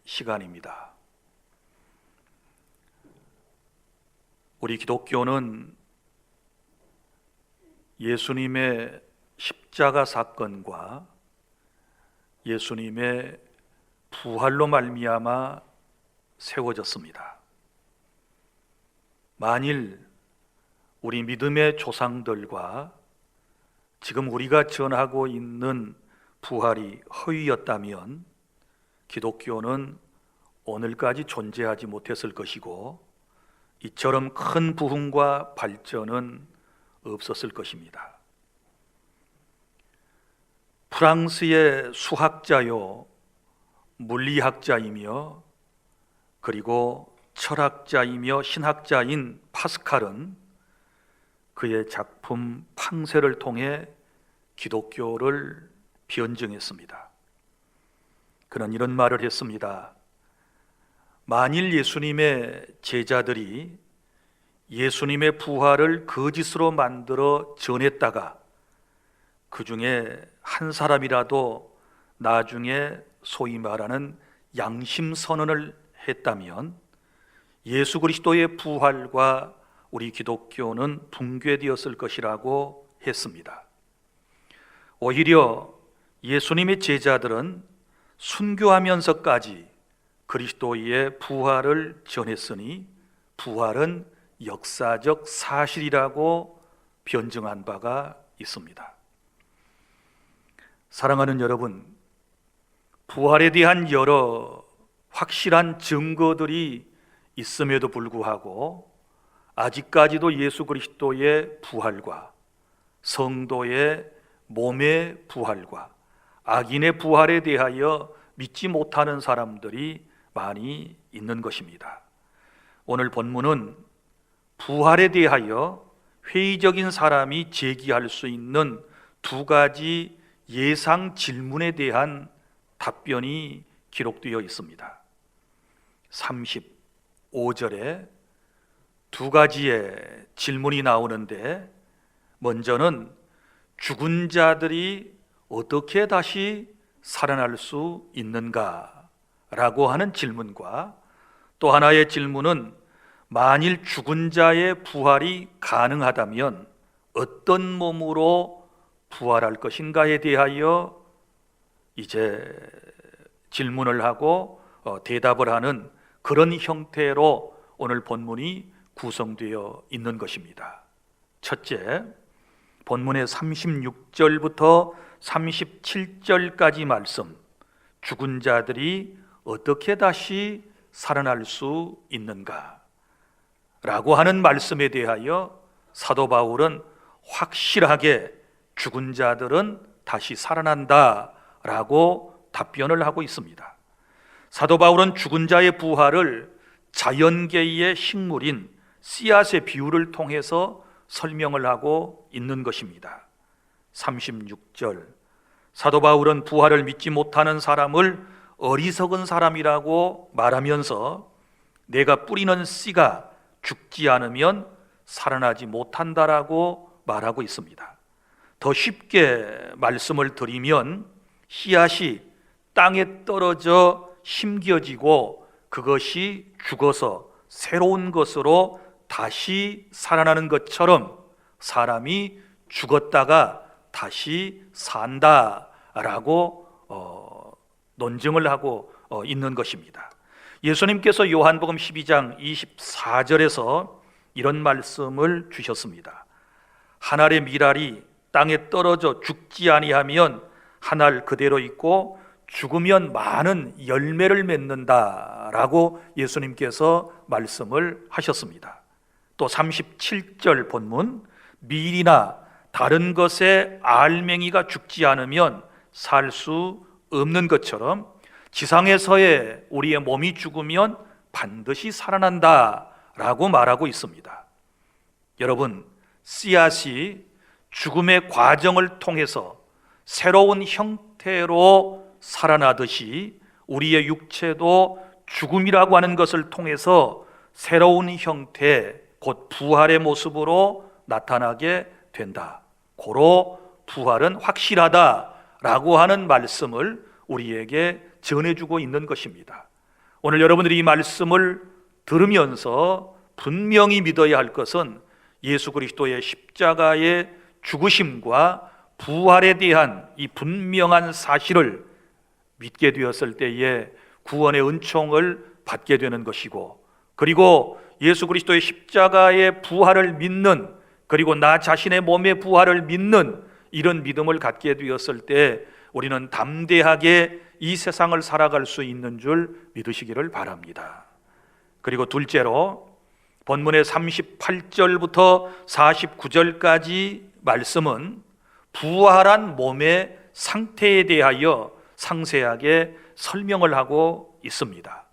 시간입니다. 우리 기독교는 예수님의 십자가 사건과 예수님의 부활로 말미암아 세워졌습니다. 만일 우리 믿음의 조상들과 지금 우리가 전하고 있는 부활이 허위였다면 기독교는 오늘까지 존재하지 못했을 것이고 이처럼 큰 부흥과 발전은 없었을 것입니다. 프랑스의 수학자요 물리학자이며 그리고 철학자이며 신학자인 파스칼은 그의 작품 팡세를 통해 기독교를 변증했습니다. 그는 이런 말을 했습니다. 만일 예수님의 제자들이 예수님의 부활을 거짓으로 만들어 전했다가 그 중에 한 사람이라도 나중에 소위 말하는 양심선언을 했다면 예수 그리스도의 부활과 우리 기독교는 붕괴되었을 것이라고 했습니다. 오히려 예수님의 제자들은 순교하면서까지 그리스도의 부활을 전했으니 부활은 역사적 사실이라고 변증한 바가 있습니다. 사랑하는 여러분, 부활에 대한 여러 확실한 증거들이 있음에도 불구하고 아직까지도 예수 그리스도의 부활과 성도의 몸의 부활과 악인의 부활에 대하여 믿지 못하는 사람들이 많이 있는 것입니다. 오늘 본문은 부활에 대하여 회의적인 사람이 제기할 수 있는 두 가지 예상 질문에 대한 답변이 기록되어 있습니다. 35절에 두 가지의 질문이 나오는데 먼저는 죽은 자들이 어떻게 다시 살아날 수 있는가? 라고 하는 질문과 또 하나의 질문은 만일 죽은 자의 부활이 가능하다면 어떤 몸으로 부활할 것인가에 대하여 이제 질문을 하고 대답을 하는 그런 형태로 오늘 본문이 구성되어 있는 것입니다. 첫째, 본문의 36절부터 37절까지 말씀, 죽은 자들이 어떻게 다시 살아날 수 있는가? 라고 하는 말씀에 대하여 사도 바울은 확실하게 죽은 자들은 다시 살아난다 라고 답변을 하고 있습니다. 사도 바울은 죽은 자의 부활을 자연계의 식물인 씨앗의 비유를 통해서 설명을 하고 있는 것입니다. 36절, 사도 바울은 부활을 믿지 못하는 사람을 어리석은 사람이라고 말하면서 내가 뿌리는 씨가 죽지 않으면 살아나지 못한다라고 말하고 있습니다. 더 쉽게 말씀을 드리면 씨앗이 땅에 떨어져 심겨지고 그것이 죽어서 새로운 것으로 다시 살아나는 것처럼 사람이 죽었다가 다시 산다라고 논증을 하고 있는 것입니다. 예수님께서 요한복음 12장 24절에서 이런 말씀을 주셨습니다. 한 알의 밀알이 땅에 떨어져 죽지 아니하면 한 알 그대로 있고 죽으면 많은 열매를 맺는다라고 예수님께서 말씀을 하셨습니다. 또 37절 본문, 밀이나 다른 것의 알맹이가 죽지 않으면 살 수 없는 것처럼 지상에서의 우리의 몸이 죽으면 반드시 살아난다라고 말하고 있습니다. 여러분, 씨앗이 죽음의 과정을 통해서 새로운 형태로 살아나듯이 우리의 육체도 죽음이라고 하는 것을 통해서 새로운 형태, 곧 부활의 모습으로 나타나게 된다. 고로 부활은 확실하다라고 하는 말씀을 우리에게 전해주고 있는 것입니다. 오늘 여러분들이 이 말씀을 들으면서 분명히 믿어야 할 것은 예수 그리스도의 십자가의 죽으심과 부활에 대한 이 분명한 사실을 믿게 되었을 때에 구원의 은총을 받게 되는 것이고, 그리고 예수 그리스도의 십자가의 부활을 믿는, 그리고 나 자신의 몸의 부활을 믿는 이런 믿음을 갖게 되었을 때 우리는 담대하게 이 세상을 살아갈 수 있는 줄 믿으시기를 바랍니다. 그리고 둘째로 본문의 38절부터 49절까지 말씀은 부활한 몸의 상태에 대하여 상세하게 설명을 하고 있습니다.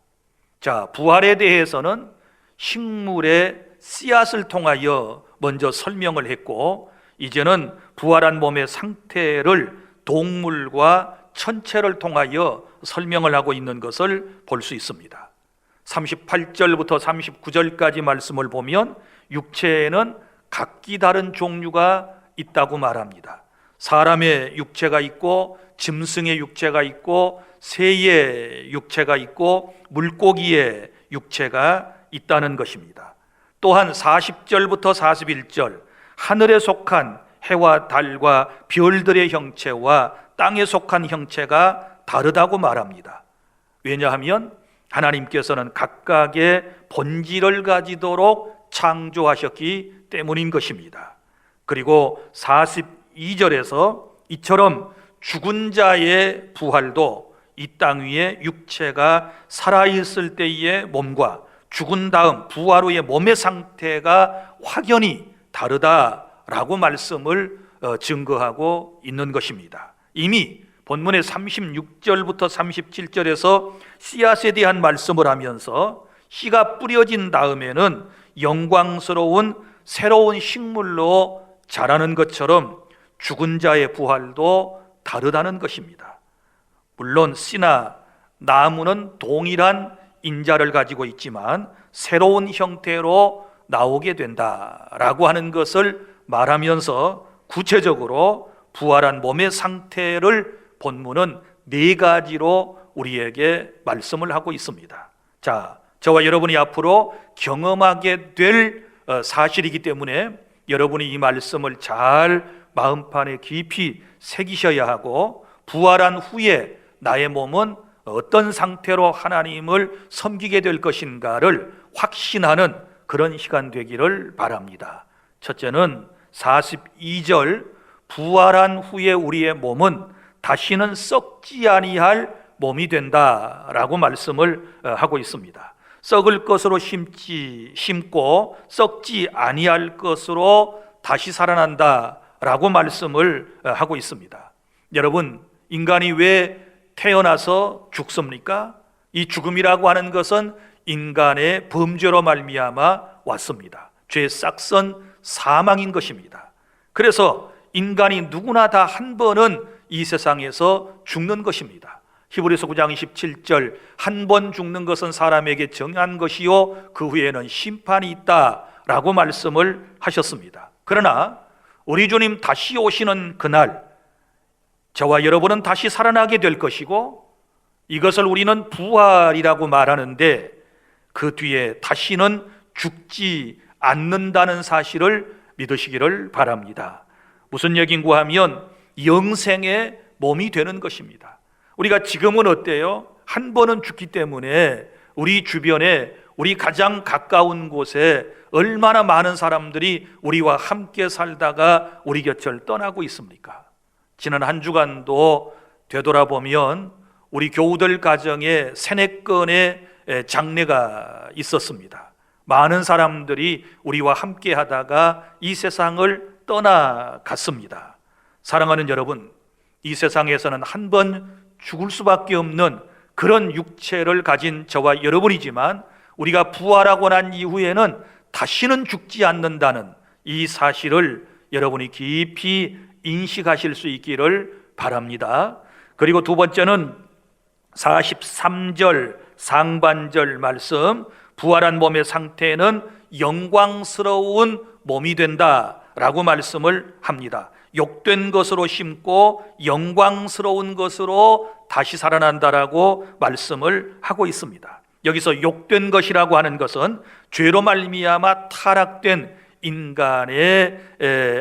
자, 부활에 대해서는 식물의 씨앗을 통하여 먼저 설명을 했고, 이제는 부활한 몸의 상태를 동물과 천체를 통하여 설명을 하고 있는 것을 볼 수 있습니다. 38절부터 39절까지 말씀을 보면 육체에는 각기 다른 종류가 있다고 말합니다. 사람의 육체가 있고, 짐승의 육체가 있고, 새의 육체가 있고, 물고기의 육체가 있다는 것입니다. 또한 40절부터 41절 하늘에 속한 해와 달과 별들의 형체와 땅에 속한 형체가 다르다고 말합니다. 왜냐하면 하나님께서는 각각의 본질을 가지도록 창조하셨기 때문인 것입니다. 그리고 42절에서 이처럼 죽은 자의 부활도 이 땅 위에 육체가 살아있을 때의 몸과 죽은 다음 부활 후의 몸의 상태가 확연히 다르다라고 말씀을 증거하고 있는 것입니다. 이미 본문의 36절부터 37절에서 씨앗에 대한 말씀을 하면서 씨가 뿌려진 다음에는 영광스러운 새로운 식물로 자라는 것처럼 죽은 자의 부활도 다르다는 것입니다. 물론 씨나 나무는 동일한 인자를 가지고 있지만 새로운 형태로 나오게 된다라고 하는 것을 말하면서 구체적으로 부활한 몸의 상태를 본문은 네 가지로 우리에게 말씀을 하고 있습니다. 자, 저와 여러분이 앞으로 경험하게 될 사실이기 때문에 여러분이 이 말씀을 잘 마음판에 깊이 새기셔야 하고, 부활한 후에 나의 몸은 어떤 상태로 하나님을 섬기게 될 것인가를 확신하는 그런 시간 되기를 바랍니다. 첫째는 42절 부활한 후에 우리의 몸은 다시는 썩지 아니할 몸이 된다라고 말씀을 하고 있습니다. 썩을 것으로 심고 썩지 아니할 것으로 다시 살아난다라고 말씀을 하고 있습니다. 여러분, 인간이 왜 태어나서 죽습니까? 이 죽음이라고 하는 것은 인간의 범죄로 말미암아 왔습니다. 죄의 싹선 사망인 것입니다. 그래서 인간이 누구나 다 한 번은 이 세상에서 죽는 것입니다. 히브리서 9장 27절 한 번 죽는 것은 사람에게 정한 것이요 그 후에는 심판이 있다라고 말씀을 하셨습니다. 그러나 우리 주님 다시 오시는 그날 저와 여러분은 다시 살아나게 될 것이고, 이것을 우리는 부활이라고 말하는데 그 뒤에 다시는 죽지 않는다는 사실을 믿으시기를 바랍니다. 무슨 얘기인가 하면 영생의 몸이 되는 것입니다. 우리가 지금은 어때요? 한 번은 죽기 때문에 우리 주변에, 우리 가장 가까운 곳에 얼마나 많은 사람들이 우리와 함께 살다가 우리 곁을 떠나고 있습니까? 지난 한 주간도 되돌아보면 우리 교우들 가정에 3-4건의 장례가 있었습니다. 많은 사람들이 우리와 함께 하다가 이 세상을 떠나갔습니다. 사랑하는 여러분, 이 세상에서는 한 번 죽을 수밖에 없는 그런 육체를 가진 저와 여러분이지만, 우리가 부활하고 난 이후에는 다시는 죽지 않는다는 이 사실을 여러분이 깊이 인식하실 수 있기를 바랍니다. 그리고 두 번째는 43절 상반절 말씀, 부활한 몸의 상태는 영광스러운 몸이 된다라고 말씀을 합니다. 욕된 것으로 심고 영광스러운 것으로 다시 살아난다라고 말씀을 하고 있습니다. 여기서 욕된 것이라고 하는 것은 죄로 말미암아 타락된 인간의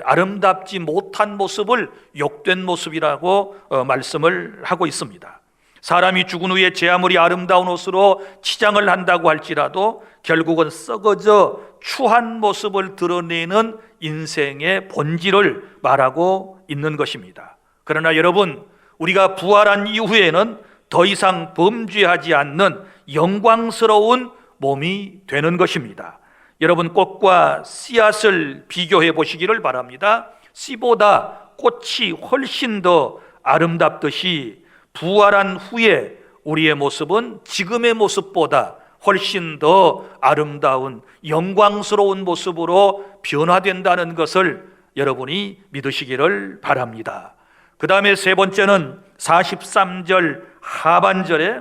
아름답지 못한 모습을 욕된 모습이라고 말씀을 하고 있습니다. 사람이 죽은 후에 제 아무리 아름다운 옷으로 치장을 한다고 할지라도 결국은 썩어져 추한 모습을 드러내는 인생의 본질을 말하고 있는 것입니다. 그러나 여러분, 우리가 부활한 이후에는 더 이상 범죄하지 않는 영광스러운 몸이 되는 것입니다. 여러분, 꽃과 씨앗을 비교해 보시기를 바랍니다. 씨보다 꽃이 훨씬 더 아름답듯이 부활한 후에 우리의 모습은 지금의 모습보다 훨씬 더 아름다운 영광스러운 모습으로 변화된다는 것을 여러분이 믿으시기를 바랍니다. 그 다음에 세 번째는 43절 하반절에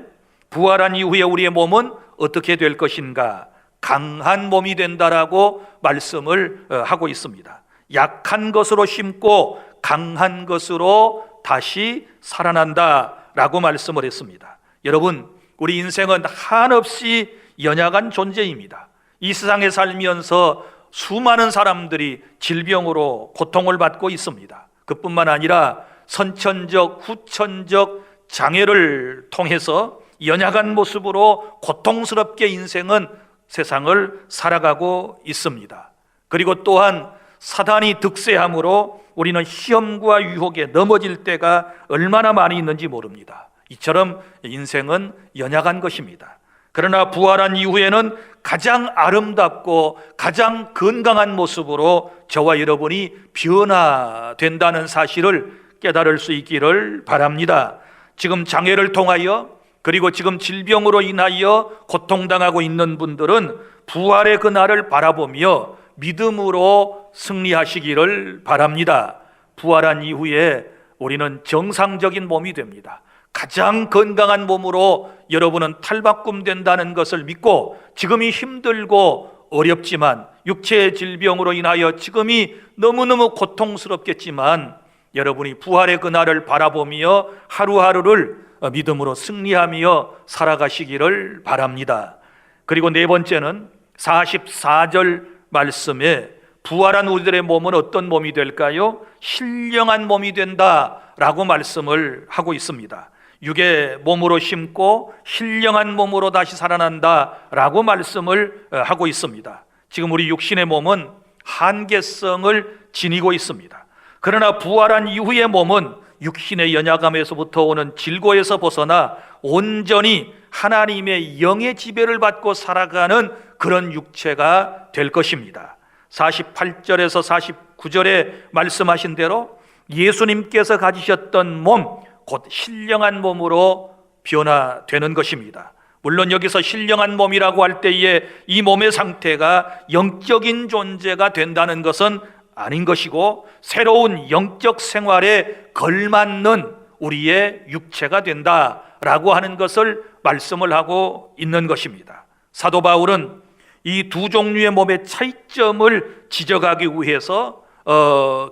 부활한 이후에 우리의 몸은 어떻게 될 것인가? 강한 몸이 된다라고 말씀을 하고 있습니다. 약한 것으로 심고 강한 것으로 다시 살아난다라고 말씀을 했습니다. 여러분, 우리 인생은 한없이 연약한 존재입니다. 이 세상에 살면서 수많은 사람들이 질병으로 고통을 받고 있습니다. 그뿐만 아니라 선천적, 후천적 장애를 통해서 연약한 모습으로 고통스럽게 인생은 세상을 살아가고 있습니다. 그리고 또한 사단이 득세함으로 우리는 시험과 유혹에 넘어질 때가 얼마나 많이 있는지 모릅니다. 이처럼 인생은 연약한 것입니다. 그러나 부활한 이후에는 가장 아름답고 가장 건강한 모습으로 저와 여러분이 변화된다는 사실을 깨달을 수 있기를 바랍니다. 지금 장애를 통하여, 그리고 지금 질병으로 인하여 고통당하고 있는 분들은 부활의 그날을 바라보며 믿음으로 승리하시기를 바랍니다. 부활한 이후에 우리는 정상적인 몸이 됩니다. 가장 건강한 몸으로 여러분은 탈바꿈된다는 것을 믿고, 지금이 힘들고 어렵지만, 육체의 질병으로 인하여 지금이 너무너무 고통스럽겠지만, 여러분이 부활의 그날을 바라보며 하루하루를 믿음으로 승리하며 살아가시기를 바랍니다. 그리고 네 번째는 44절 말씀에 부활한 우리들의 몸은 어떤 몸이 될까요? 신령한 몸이 된다라고 말씀을 하고 있습니다. 육의 몸으로 심고 신령한 몸으로 다시 살아난다라고 말씀을 하고 있습니다. 지금 우리 육신의 몸은 한계성을 지니고 있습니다. 그러나 부활한 이후의 몸은 육신의 연약함에서부터 오는 질고에서 벗어나 온전히 하나님의 영의 지배를 받고 살아가는 그런 육체가 될 것입니다. 48절에서 49절에 말씀하신 대로 예수님께서 가지셨던 몸, 곧 신령한 몸으로 변화되는 것입니다. 물론 여기서 신령한 몸이라고 할 때에 이 몸의 상태가 영적인 존재가 된다는 것은 아닌 것이고, 새로운 영적 생활에 걸맞는 우리의 육체가 된다라고 하는 것을 말씀을 하고 있는 것입니다. 사도 바울은 이 두 종류의 몸의 차이점을 지적하기 위해서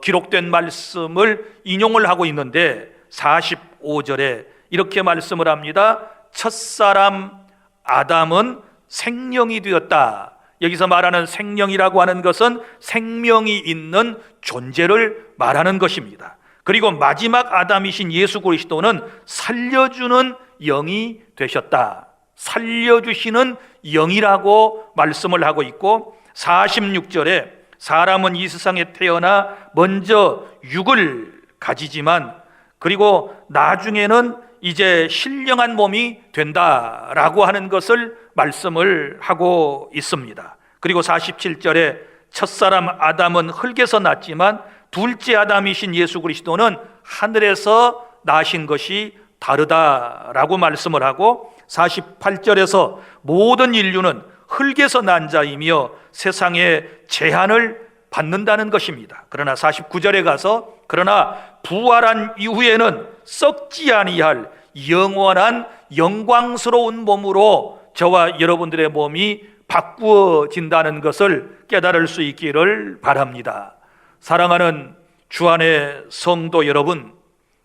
기록된 말씀을 인용을 하고 있는데, 45절에 이렇게 말씀을 합니다. 첫사람 아담은 생령이 되었다. 여기서 말하는 생령이라고 하는 것은 생명이 있는 존재를 말하는 것입니다. 그리고 마지막 아담이신 예수 그리스도는 살려주는 영이 되셨다. 살려주시는 영이라고 말씀을 하고 있고, 46절에 사람은 이 세상에 태어나 먼저 육을 가지지만, 그리고 나중에는 이제 신령한 몸이 된다라고 하는 것을 말씀을 하고 있습니다. 그리고 47절에 첫사람 아담은 흙에서 났지만 둘째 아담이신 예수 그리스도는 하늘에서 나신 것이 다르다라고 말씀을 하고, 48절에서 모든 인류는 흙에서 난 자이며 세상의 제한을 받는다는 것입니다. 그러나 49절에 가서 그러나 부활한 이후에는 썩지 아니할 영원한 영광스러운 몸으로 저와 여러분들의 몸이 바꾸어진다는 것을 깨달을 수 있기를 바랍니다. 사랑하는 주안의 성도 여러분,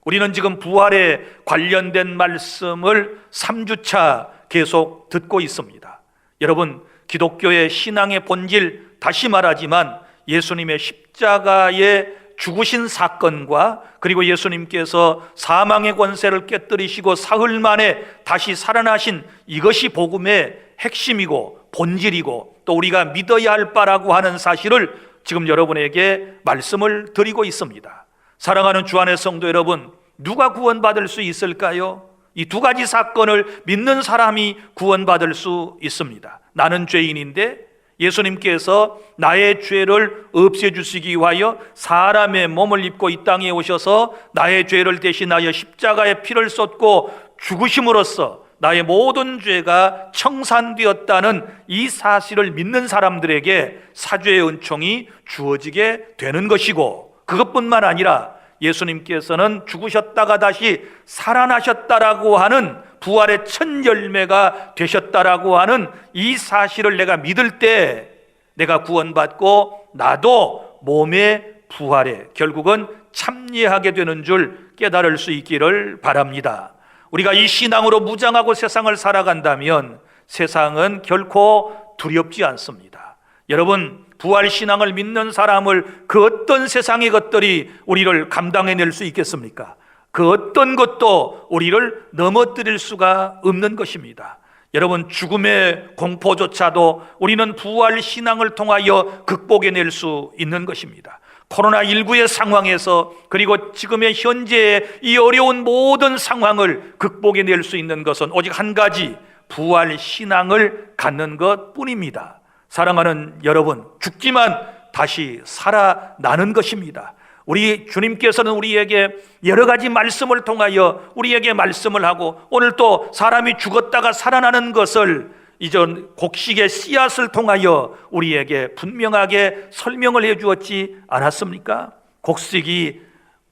우리는 지금 부활에 관련된 말씀을 3주차 계속 듣고 있습니다. 여러분, 기독교의 신앙의 본질, 다시 말하지만 예수님의 십자가에 죽으신 사건과 그리고 예수님께서 사망의 권세를 깨뜨리시고 사흘 만에 다시 살아나신 이것이 복음의 핵심이고 본질이고 또 우리가 믿어야 할 바라고 하는 사실을 지금 여러분에게 말씀을 드리고 있습니다. 사랑하는 주안의 성도 여러분, 누가 구원받을 수 있을까요? 이 두 가지 사건을 믿는 사람이 구원받을 수 있습니다. 나는 죄인인데 예수님께서 나의 죄를 없애주시기 위하여 사람의 몸을 입고 이 땅에 오셔서 나의 죄를 대신하여 십자가에 피를 쏟고 죽으심으로써 나의 모든 죄가 청산되었다는 이 사실을 믿는 사람들에게 사죄의 은총이 주어지게 되는 것이고, 그것뿐만 아니라 예수님께서는 죽으셨다가 다시 살아나셨다라고 하는 부활의 첫 열매가 되셨다라고 하는 이 사실을 내가 믿을 때 내가 구원받고 나도 몸의 부활에 결국은 참여하게 되는 줄 깨달을 수 있기를 바랍니다. 우리가 이 신앙으로 무장하고 세상을 살아간다면 세상은 결코 두렵지 않습니다. 여러분, 부활 신앙을 믿는 사람을 그 어떤 세상의 것들이 우리를 감당해낼 수 있겠습니까? 그 어떤 것도 우리를 넘어뜨릴 수가 없는 것입니다. 여러분, 죽음의 공포조차도 우리는 부활 신앙을 통하여 극복해낼 수 있는 것입니다. 코로나19의 상황에서 그리고 지금의 현재의 이 어려운 모든 상황을 극복해낼 수 있는 것은 오직 한 가지, 부활 신앙을 갖는 것뿐입니다. 사랑하는 여러분, 죽지만 다시 살아나는 것입니다. 우리 주님께서는 우리에게 여러 가지 말씀을 통하여 우리에게 말씀을 하고, 오늘 또 사람이 죽었다가 살아나는 것을 이전 곡식의 씨앗을 통하여 우리에게 분명하게 설명을 해 주었지 않았습니까? 곡식이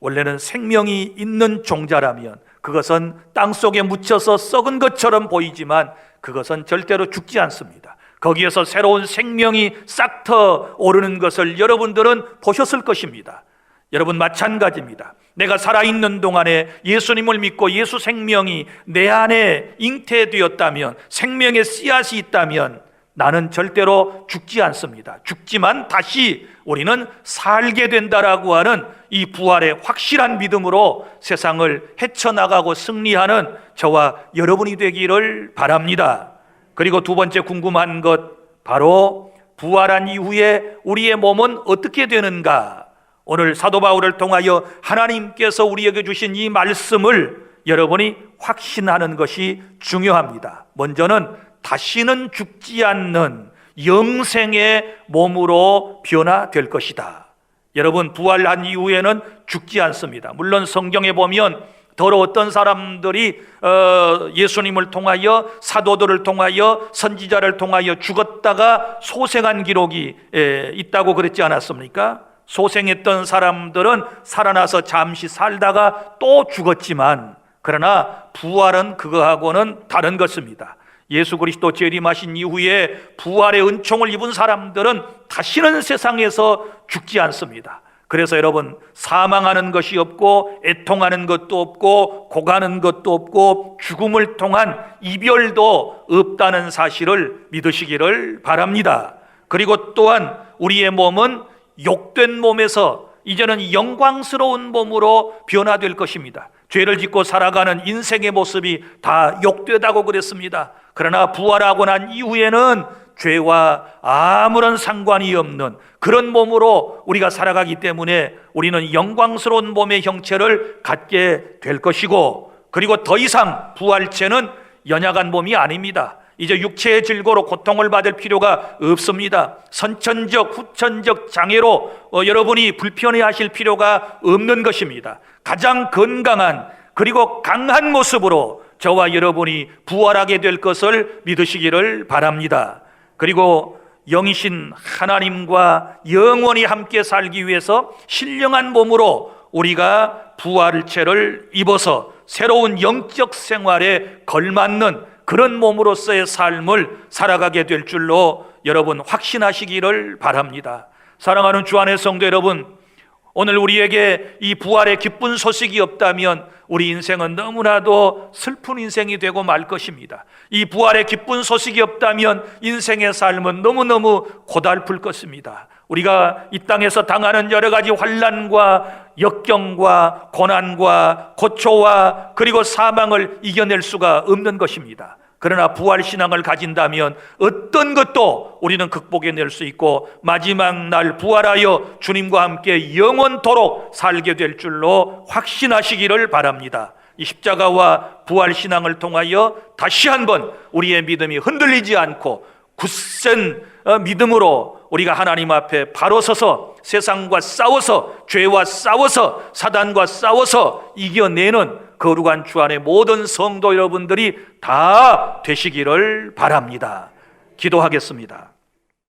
원래는 생명이 있는 종자라면 그것은 땅속에 묻혀서 썩은 것처럼 보이지만 그것은 절대로 죽지 않습니다. 거기에서 새로운 생명이 싹터 오르는 것을 여러분들은 보셨을 것입니다. 여러분, 마찬가지입니다. 내가 살아있는 동안에 예수님을 믿고 예수 생명이 내 안에 잉태되었다면, 생명의 씨앗이 있다면 나는 절대로 죽지 않습니다. 죽지만 다시 우리는 살게 된다라고 하는 이 부활의 확실한 믿음으로 세상을 헤쳐나가고 승리하는 저와 여러분이 되기를 바랍니다. 그리고 두 번째 궁금한 것, 바로 부활한 이후에 우리의 몸은 어떻게 되는가? 오늘 사도 바울을 통하여 하나님께서 우리에게 주신 이 말씀을 여러분이 확신하는 것이 중요합니다. 먼저는 다시는 죽지 않는 영생의 몸으로 변화될 것이다. 여러분, 부활한 이후에는 죽지 않습니다. 물론 성경에 보면 더러 어떤 사람들이 예수님을 통하여, 사도들을 통하여, 선지자를 통하여 죽었다가 소생한 기록이 있다고 그랬지 않았습니까? 소생했던 사람들은 살아나서 잠시 살다가 또 죽었지만, 그러나 부활은 그거하고는 다른 것입니다. 예수 그리스도 재림하신 이후에 부활의 은총을 입은 사람들은 다시는 세상에서 죽지 않습니다. 그래서 여러분, 사망하는 것이 없고 애통하는 것도 없고 고가는 것도 없고 죽음을 통한 이별도 없다는 사실을 믿으시기를 바랍니다. 그리고 또한 우리의 몸은 욕된 몸에서 이제는 영광스러운 몸으로 변화될 것입니다. 죄를 짓고 살아가는 인생의 모습이 다 욕되다고 그랬습니다. 그러나 부활하고 난 이후에는 죄와 아무런 상관이 없는 그런 몸으로 우리가 살아가기 때문에 우리는 영광스러운 몸의 형체를 갖게 될 것이고, 그리고 더 이상 부활체는 연약한 몸이 아닙니다. 이제 육체의 질고로 고통을 받을 필요가 없습니다. 선천적, 후천적 장애로 여러분이 불편해하실 필요가 없는 것입니다. 가장 건강한 그리고 강한 모습으로 저와 여러분이 부활하게 될 것을 믿으시기를 바랍니다. 그리고 영이신 하나님과 영원히 함께 살기 위해서 신령한 몸으로 우리가 부활체를 입어서 새로운 영적 생활에 걸맞는 그런 몸으로서의 삶을 살아가게 될 줄로 여러분 확신하시기를 바랍니다. 사랑하는 주 안의 성도 여러분, 오늘 우리에게 이 부활의 기쁜 소식이 없다면 우리 인생은 너무나도 슬픈 인생이 되고 말 것입니다. 이 부활의 기쁜 소식이 없다면 인생의 삶은 너무너무 고달플 것입니다. 우리가 이 땅에서 당하는 여러 가지 환난과 역경과 고난과 고초와 그리고 사망을 이겨낼 수가 없는 것입니다. 그러나 부활신앙을 가진다면 어떤 것도 우리는 극복해낼 수 있고 마지막 날 부활하여 주님과 함께 영원토록 살게 될 줄로 확신하시기를 바랍니다. 이 십자가와 부활신앙을 통하여 다시 한번 우리의 믿음이 흔들리지 않고 굳센 믿음으로 우리가 하나님 앞에 바로 서서 세상과 싸워서 죄와 싸워서 사단과 싸워서 이겨내는 거룩한 주 안의 모든 성도 여러분들이 다 되시기를 바랍니다. 기도하겠습니다.